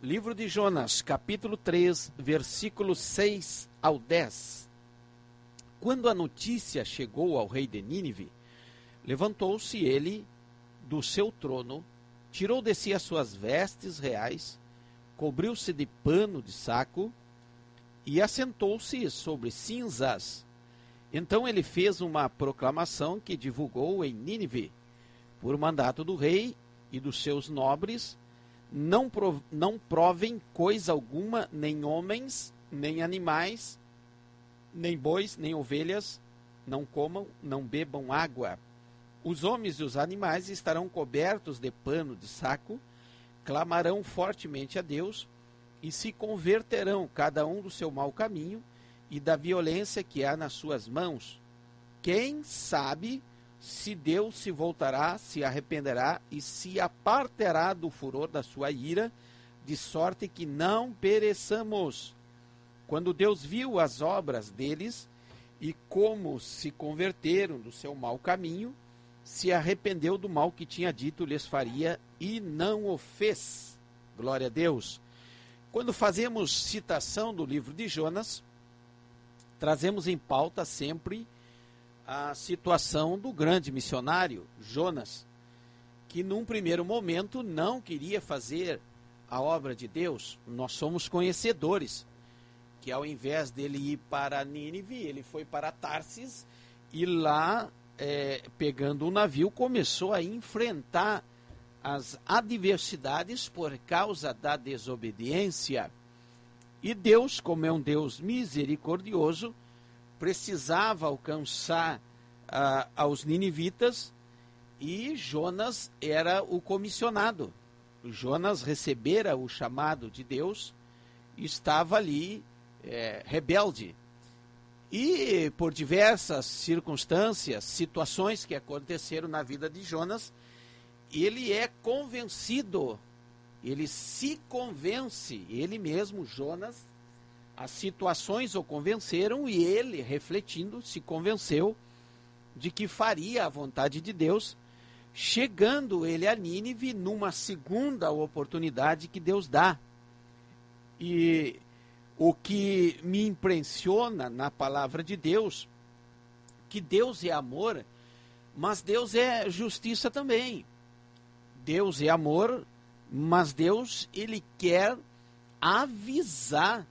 Livro de Jonas, capítulo 3, versículos 6 ao 10. Quando a notícia chegou ao rei de Nínive, levantou-se ele do seu trono, tirou de si as suas vestes reais, cobriu-se de pano de saco e assentou-se sobre cinzas. Então ele fez uma proclamação que divulgou em Nínive, por mandato do rei e dos seus nobres: não provem coisa alguma, nem homens, nem animais, nem bois, nem ovelhas, não comam, não bebam água. Os homens e os animais estarão cobertos de pano de saco, clamarão fortemente a Deus e se converterão cada um do seu mau caminho e da violência que há nas suas mãos. Quem sabe se Deus se voltará, se arrependerá e se apartará do furor da sua ira, de sorte que não pereçamos. Quando Deus viu as obras deles e como se converteram do seu mau caminho, se arrependeu do mal que tinha dito lhes faria e não o fez. Glória a Deus. Quando fazemos citação do livro de Jonas, trazemos em pauta sempre a situação do grande missionário Jonas, que num primeiro momento não queria fazer a obra de Deus. Nós somos conhecedores que ao invés dele ir para Nínive, ele foi para Tarsis e lá, pegando um navio, começou a enfrentar as adversidades por causa da desobediência. E Deus, como é um Deus misericordioso, precisava alcançar aos ninivitas, e Jonas era o comissionado. Jonas recebera o chamado de Deus e estava ali rebelde. E por diversas circunstâncias, situações que aconteceram na vida de Jonas, ele é convencido, ele se convence, ele mesmo, Jonas, as situações o convenceram e ele, refletindo, se convenceu de que faria a vontade de Deus, chegando ele a Nínive numa segunda oportunidade que Deus dá. E o que me impressiona na palavra de Deus, que Deus é amor, mas Deus é justiça também. Deus é amor, mas Deus, ele quer avisar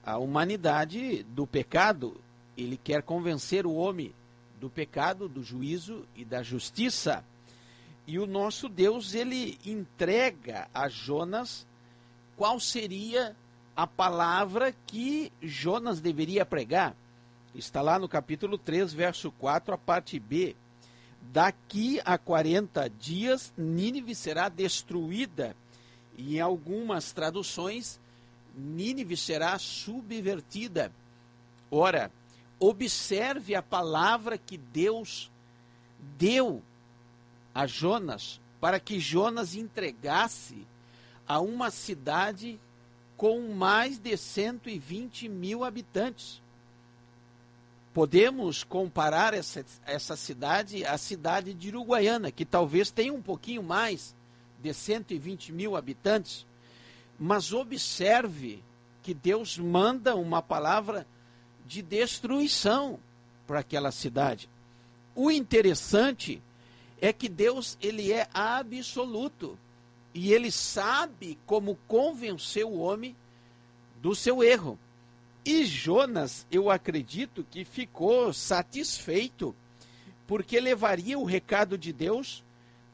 a humanidade do pecado. Ele quer convencer o homem do pecado, do juízo e da justiça. E o nosso Deus, ele entrega a Jonas qual seria a palavra que Jonas deveria pregar. Está lá no capítulo 3, verso 4, a parte B. Daqui a 40 dias, Nínive será destruída. E em algumas traduções, Nínive será subvertida. Ora, observe a palavra que Deus deu a Jonas, para que Jonas entregasse a uma cidade com mais de 120 mil habitantes. Podemos comparar essa cidade à cidade de Uruguaiana, que talvez tenha um pouquinho mais de 120 mil habitantes. Mas observe que Deus manda uma palavra de destruição para aquela cidade. O interessante é que Deus, ele é absoluto e ele sabe como convencer o homem do seu erro. E Jonas, eu acredito que ficou satisfeito, porque levaria o recado de Deus,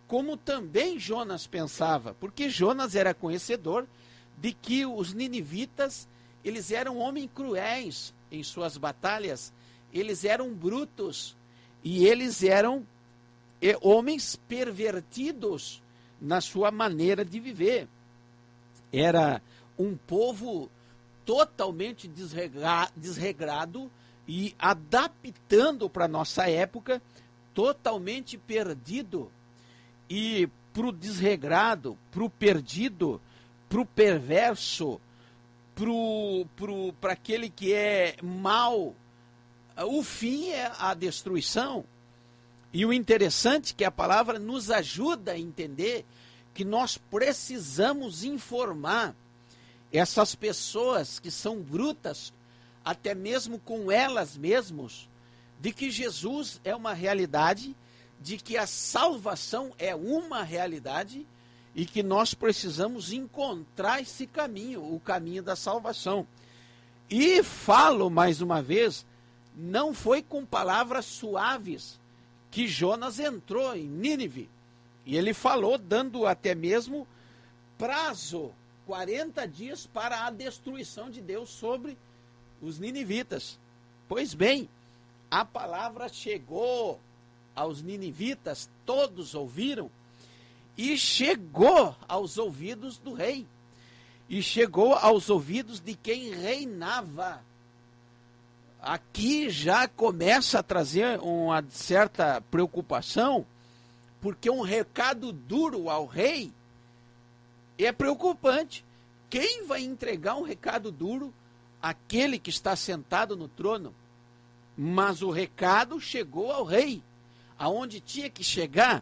como também Jonas pensava, porque Jonas era conhecedor de que os ninivitas, eles eram homens cruéis em suas batalhas, eles eram brutos, e eles eram homens pervertidos na sua maneira de viver. Era um povo totalmente desregrado e adaptando para a nossa época, totalmente perdido. E para o desregrado, para o perdido, para o perverso, para aquele que é mau, o fim é a destruição. E o interessante é que a palavra nos ajuda a entender que nós precisamos informar essas pessoas que são brutas, até mesmo com elas mesmas, de que Jesus é uma realidade, de que a salvação é uma realidade e que nós precisamos encontrar esse caminho, o caminho da salvação. E falo mais uma vez, não foi com palavras suaves que Jonas entrou em Nínive. E ele falou, dando até mesmo prazo, 40 dias para a destruição de Deus sobre os ninivitas. Pois bem, a palavra chegou aos ninivitas, todos ouviram, e chegou aos ouvidos do rei, e chegou aos ouvidos de quem reinava. Aqui já começa a trazer uma certa preocupação, porque um recado duro ao rei é preocupante. Quem vai entregar um recado duro? Aquele que está sentado no trono. Mas o recado chegou ao rei, aonde tinha que chegar.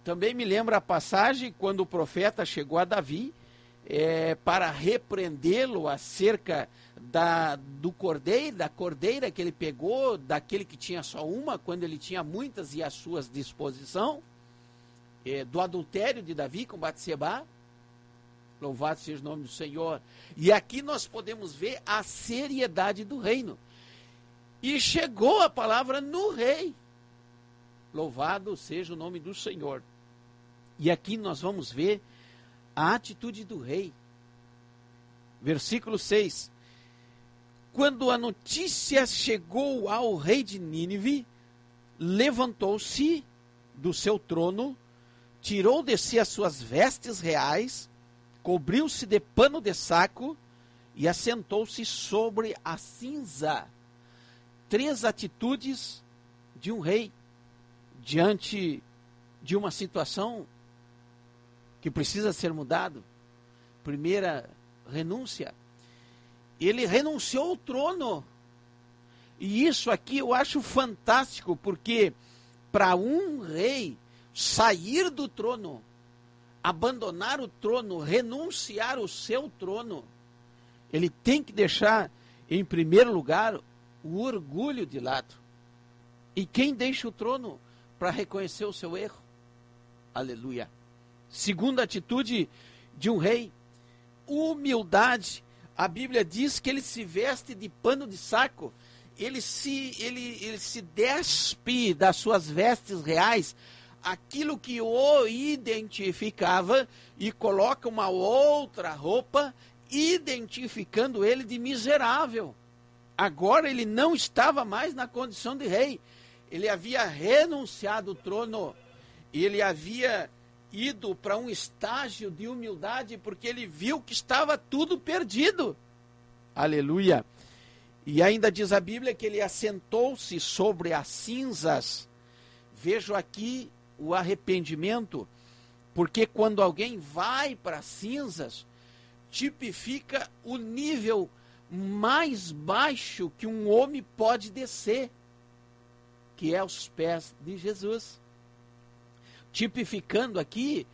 Também me lembra a passagem quando o profeta chegou a Davi para repreendê-lo acerca do cordeiro, da cordeira que ele pegou, daquele que tinha só uma, quando ele tinha muitas e à sua disposição, do adultério de Davi com Batseba. Louvado seja o nome do Senhor. E aqui nós podemos ver a seriedade do reino. E chegou a palavra no rei. Louvado seja o nome do Senhor. E aqui nós vamos ver a atitude do rei. Versículo 6. Quando a notícia chegou ao rei de Nínive, levantou-se do seu trono, tirou de si as suas vestes reais, cobriu-se de pano de saco e assentou-se sobre a cinza. 3 atitudes de um rei diante de uma situação que precisa ser mudado. Primeira, renúncia. Ele renunciou ao trono. E isso aqui eu acho fantástico, porque para um rei sair do trono, abandonar o trono, renunciar o seu trono, ele tem que deixar, em primeiro lugar, o orgulho de lado. E quem deixa o trono para reconhecer o seu erro? Aleluia. Segunda atitude de um rei, humildade. A Bíblia diz que ele se veste de pano de saco, ele se despe das suas vestes reais, aquilo que o identificava, e coloca uma outra roupa, identificando ele de miserável. Agora ele não estava mais na condição de rei, ele havia renunciado ao trono, ele havia ido para um estágio de humildade, porque ele viu que estava tudo perdido. Aleluia. E ainda diz a Bíblia que ele assentou-se sobre as cinzas. Vejo aqui o arrependimento, porque quando alguém vai para as cinzas, tipifica o nível mais baixo que um homem pode descer, que é aos pés de Jesus. Tipificando aqui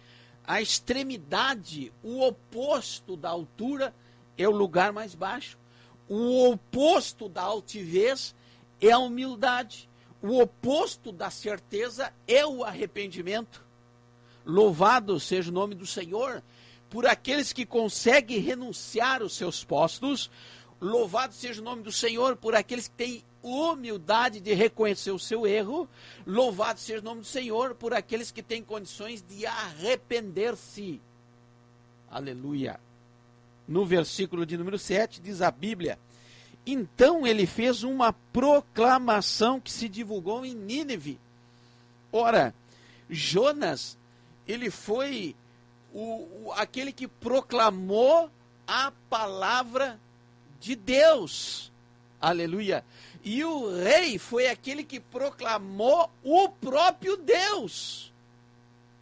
a extremidade, o oposto da altura é o lugar mais baixo. O oposto da altivez é a humildade. O oposto da certeza é o arrependimento. Louvado seja o nome do Senhor por aqueles que conseguem renunciar aos seus postos. Louvado seja o nome do Senhor por aqueles que têm humildade de reconhecer o seu erro. Louvado seja o nome do Senhor por aqueles que têm condições de arrepender-se. Aleluia. No versículo de número 7 diz a Bíblia: então ele fez uma proclamação que se divulgou em Nínive. Ora, Jonas, ele foi aquele que proclamou a palavra de Deus. Aleluia. E o rei foi aquele que proclamou o próprio Deus.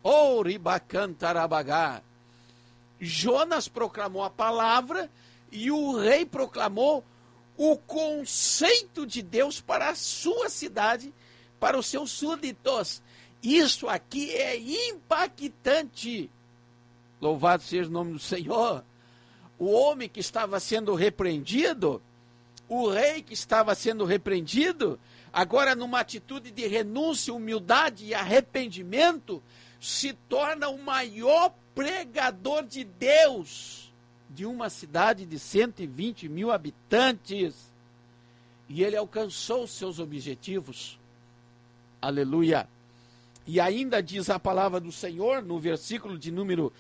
Oh, ribacantarabagá. Jonas proclamou a palavra e o rei proclamou o conceito de Deus para a sua cidade, para os seus súditos. Isso aqui é impactante. Louvado seja o nome do Senhor. O homem que estava sendo repreendido, o rei que estava sendo repreendido, agora numa atitude de renúncia, humildade e arrependimento, se torna o maior pregador de Deus de uma cidade de 120 mil habitantes. E ele alcançou seus objetivos. Aleluia. E ainda diz a palavra do Senhor, no versículo de número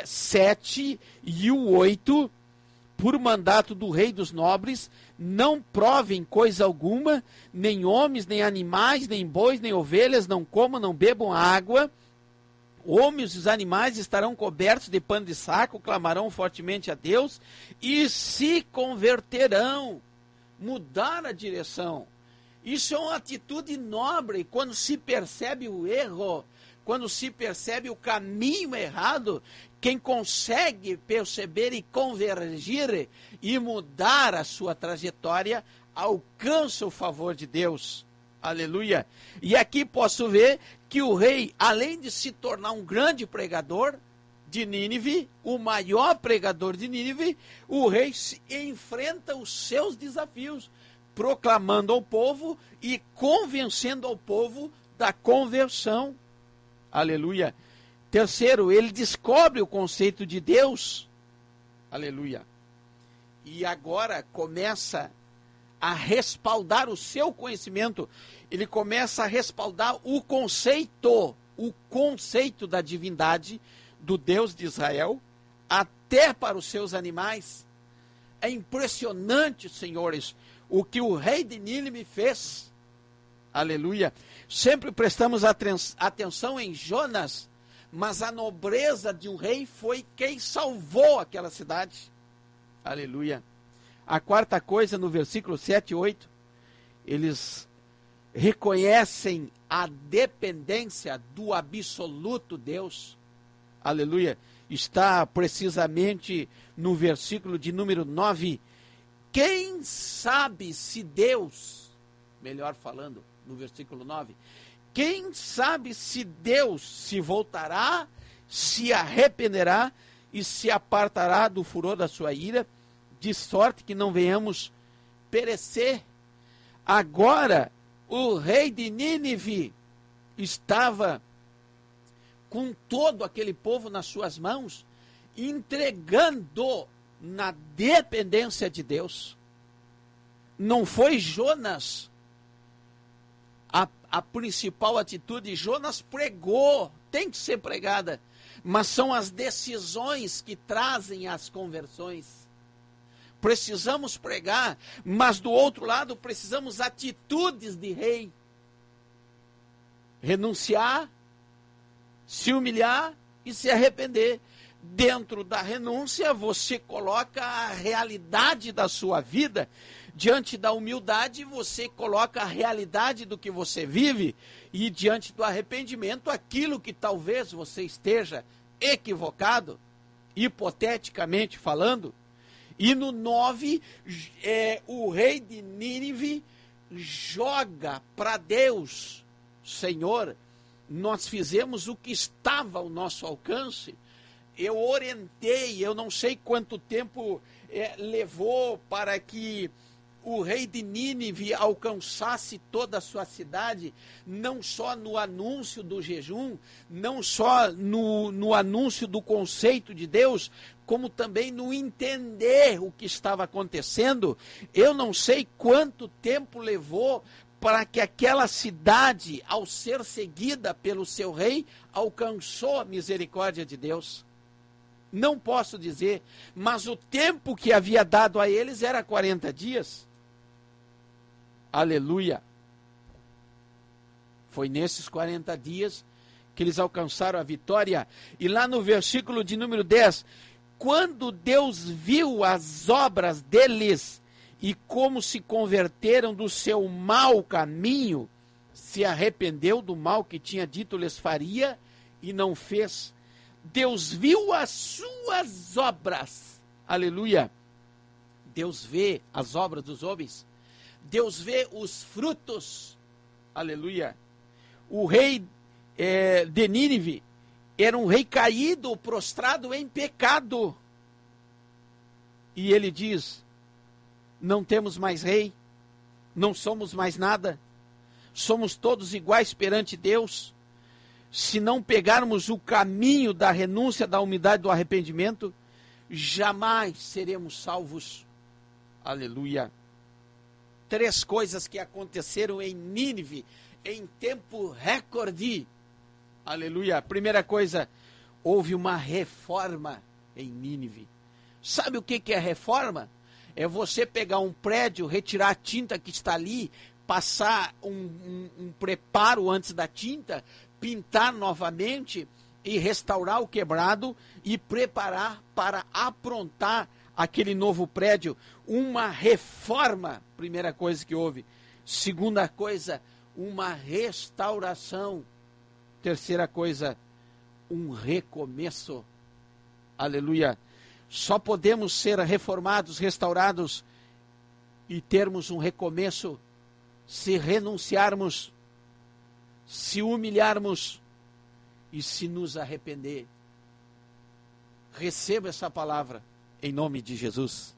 7 e o 8, por mandato do rei dos nobres, não provem coisa alguma, nem homens, nem animais, nem bois, nem ovelhas, não comam, não bebam água. Homens e os animais estarão cobertos de pano de saco, clamarão fortemente a Deus e se converterão. Mudar a direção. Isso é uma atitude nobre. Quando se percebe o erro, quando se percebe o caminho errado, quem consegue perceber e convergir e mudar a sua trajetória, alcança o favor de Deus. Aleluia. E aqui posso ver que o rei, além de se tornar um grande pregador de Nínive, o maior pregador de Nínive, o rei enfrenta os seus desafios, proclamando ao povo e convencendo ao povo da conversão. Aleluia. Terceiro, ele descobre o conceito de Deus. Aleluia. E agora começa a respaldar o seu conhecimento. Ele começa a respaldar o conceito da divindade do Deus de Israel, até para os seus animais. É impressionante, senhores, o que o rei de Nínive fez. Aleluia. Sempre prestamos atenção em Jonas, mas a nobreza de um rei foi quem salvou aquela cidade. Aleluia. A quarta coisa, no versículo 7 e 8, eles reconhecem a dependência do absoluto Deus. Aleluia. Está precisamente no versículo de número 9. Quem sabe se Deus, melhor falando, no versículo 9, quem sabe se Deus se voltará, se arrependerá e se apartará do furor da sua ira, de sorte que não venhamos perecer. Agora, o rei de Nínive estava com todo aquele povo nas suas mãos, entregando na dependência de Deus. Não foi Jonas a principal atitude. Jonas pregou, tem que ser pregada, mas são as decisões que trazem as conversões. Precisamos pregar, mas do outro lado precisamos atitudes de rei. Renunciar, se humilhar e se arrepender. Dentro da renúncia, você coloca a realidade da sua vida. Diante da humildade, você coloca a realidade do que você vive. E diante do arrependimento, aquilo que talvez você esteja equivocado, hipoteticamente falando. E no 9, o rei de Nínive joga para Deus: Senhor, nós fizemos o que estava ao nosso alcance. Eu orientei, eu não sei quanto tempo levou para que o rei de Nínive alcançasse toda a sua cidade, não só no anúncio do jejum, não só no anúncio do conceito de Deus, como também no entender o que estava acontecendo. Eu não sei quanto tempo levou para que aquela cidade, ao ser seguida pelo seu rei, alcançou a misericórdia de Deus. Não posso dizer, mas o tempo que havia dado a eles era 40 dias. Aleluia. Foi nesses 40 dias que eles alcançaram a vitória. E lá no versículo de número 10, quando Deus viu as obras deles e como se converteram do seu mau caminho, se arrependeu do mal que tinha dito lhes faria e não fez. Deus viu as suas obras. Aleluia. Deus vê as obras dos homens. Deus vê os frutos. Aleluia. O rei de Nínive, Era um rei caído, prostrado em pecado. E ele diz: não temos mais rei, não somos mais nada, somos todos iguais perante Deus. Se não pegarmos o caminho da renúncia, da humildade, do arrependimento, jamais seremos salvos. Aleluia. 3 coisas que aconteceram em Nínive em tempo recorde. Aleluia. Primeira coisa, houve uma reforma em Nínive. Sabe o que é reforma? É você pegar um prédio, retirar a tinta que está ali, passar um preparo antes da tinta, pintar novamente e restaurar o quebrado e preparar para aprontar aquele novo prédio. Uma reforma, primeira coisa que houve. Segunda coisa, uma restauração. Terceira coisa, um recomeço. Aleluia. Só podemos ser reformados, restaurados e termos um recomeço se renunciarmos, se humilharmos e se nos arrepender. Receba essa palavra em nome de Jesus.